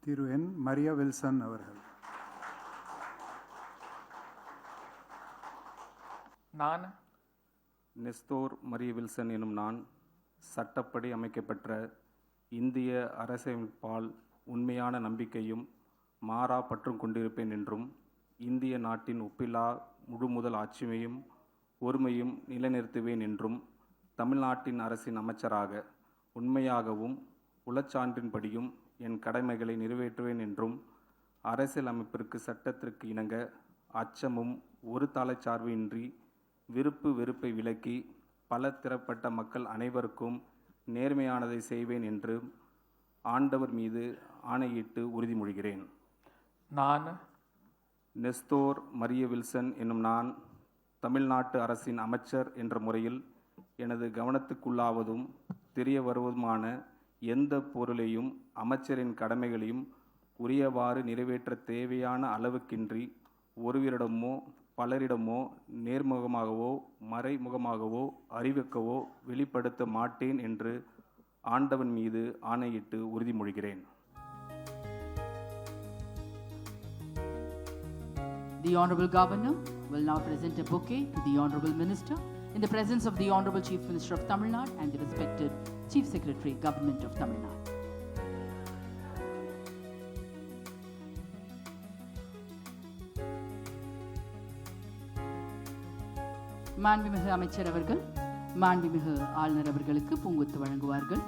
திரு என் Maria Wilson அவர்கள். நான் நெஸ்தோர் Maria Wilson எனும் நான் சட்டப்படி அமைக்கப்பெற்ற இந்திய அரசமைப்பால் உண்மையான நம்பிக்கையும் மாறா பற்றும் கொண்டிருப்பேன் என்றும் இந்திய நாட்டின் ஒப்பில்லா முழுமுதல் ஆட்சியையும் ஒருமையும் நிலைநிறுத்துவேன் என்றும் தமிழ்நாட்டின் அரசின் அமைச்சராக உண்மையாகவும் உளச்சான்றின்படியும் என் கடமைகளை நிறைவேற்றுவேன் என்றும் அரசியல் அமைப்பிற்கு சட்டத்திற்கு இணங்க அச்சமும் ஒரு தலைச்சார்பு இன்றி விருப்பு வெறுப்பை விலக்கி பல திறப்பட்ட மக்கள் அனைவருக்கும் நேர்மையானதை செய்வேன் என்று ஆண்டவர் மீது ஆணையிட்டு உறுதிமொழிகிறேன். நான் நெஸ்தோர் மரிய வில்சன் என்னும் நான் தமிழ்நாட்டு அரசின் அமைச்சர் என்ற முறையில் எனது கவனத்துக்குள்ளாவதும் தெரிய வருவதுமான எந்த பொருளையும் அமைச்சரின் கடமைகளையும் உரியவாறு நிறைவேற்ற தேவையான அளவுக்கின்றி ஒருவரிடமோ பலரிடமோ நேர்முகமாகவோ மறைமுகமாகவோ அறிவிக்கவோ வெளிப்படுத்த மாட்டேன் என்று ஆண்டவன் மீது ஆணையிட்டு உறுதிமொழிகிறேன். The Honorable Governor will now present a bouquet to the Honorable Minister in the presence of the Honorable Chief Minister of Tamil Nadu and the respected Chief Secretary, Government of Tamil Nadu. மாண்புமிகு அமைச்சர் அவர்கள் மாண்புமிகு ஆளுநர் அவர்களுக்கு பூங்கொத்து வழங்குவார்கள்.